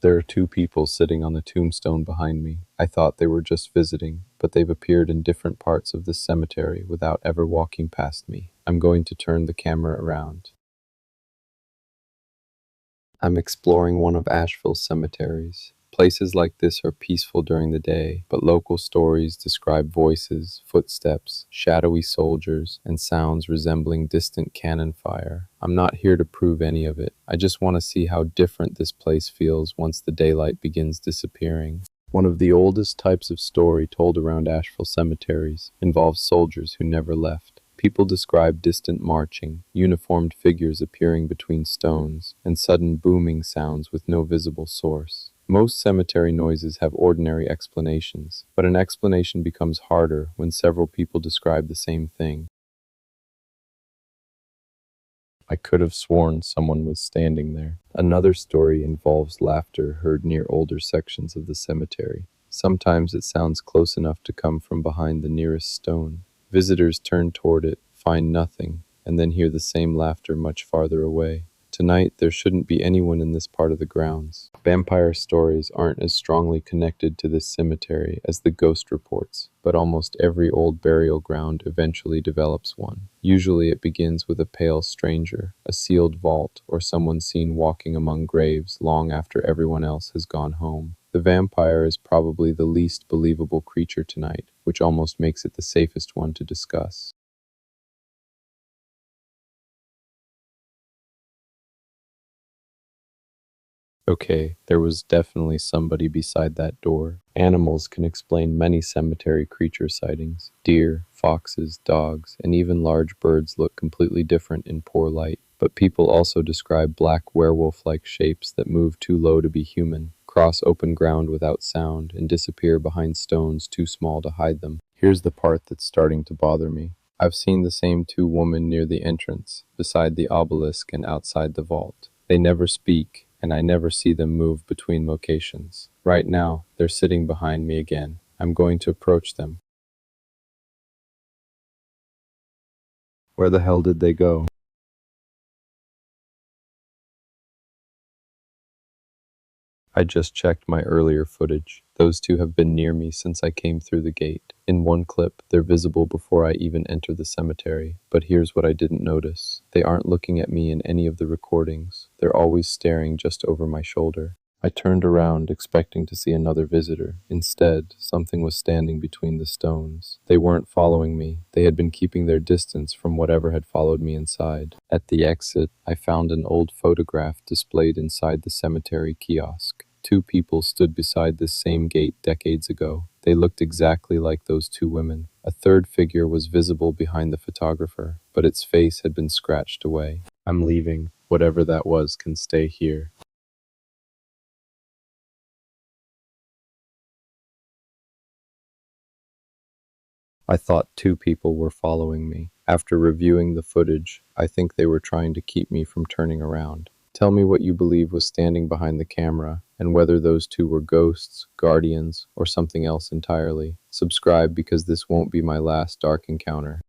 There are two people sitting on the tombstone behind me. I thought they were just visiting, but they've appeared in different parts of this cemetery without ever walking past me. I'm going to turn the camera around. I'm exploring one of Asheville's cemeteries. Places like this are peaceful during the day, but local stories describe voices, footsteps, shadowy soldiers, and sounds resembling distant cannon fire. I'm not here to prove any of it. I just want to see how different this place feels once the daylight begins disappearing. One of the oldest types of story told around Asheville cemeteries involves soldiers who never left. People describe distant marching, uniformed figures appearing between stones, and sudden booming sounds with no visible source. Most cemetery noises have ordinary explanations, but an explanation becomes harder when several people describe the same thing. I could have sworn someone was standing there. Another story involves laughter heard near older sections of the cemetery. Sometimes it sounds close enough to come from behind the nearest stone. Visitors turn toward it, find nothing, and then hear the same laughter much farther away. Tonight, there shouldn't be anyone in this part of the grounds. Vampire stories aren't as strongly connected to this cemetery as the ghost reports, but almost every old burial ground eventually develops one. Usually it begins with a pale stranger, a sealed vault, or someone seen walking among graves long after everyone else has gone home. The vampire is probably the least believable creature tonight, which almost makes it the safest one to discuss. Okay, there was definitely somebody beside that door. Animals can explain many cemetery creature sightings. Deer, foxes, dogs, and even large birds look completely different in poor light. But people also describe black werewolf-like shapes that move too low to be human, cross open ground without sound, and disappear behind stones too small to hide them. Here's the part that's starting to bother me. I've seen the same two women near the entrance, beside the obelisk and outside the vault. They never speak, and I never see them move between locations. Right now, they're sitting behind me again. I'm going to approach them. Where the hell did they go? I just checked my earlier footage. Those two have been near me since I came through the gate. In one clip, they're visible before I even enter the cemetery. But here's what I didn't notice. They aren't looking at me in any of the recordings. They're always staring just over my shoulder. I turned around, expecting to see another visitor. Instead, something was standing between the stones. They weren't following me. They had been keeping their distance from whatever had followed me inside. At the exit, I found an old photograph displayed inside the cemetery kiosk. Two people stood beside this same gate decades ago. They looked exactly like those two women. A third figure was visible behind the photographer, but its face had been scratched away. I'm leaving. Whatever that was can stay here. I thought two people were following me. After reviewing the footage, I think they were trying to keep me from turning around. Tell me what you believe was standing behind the camera, and whether those two were ghosts, guardians, or something else entirely. Subscribe because this won't be my last dark encounter.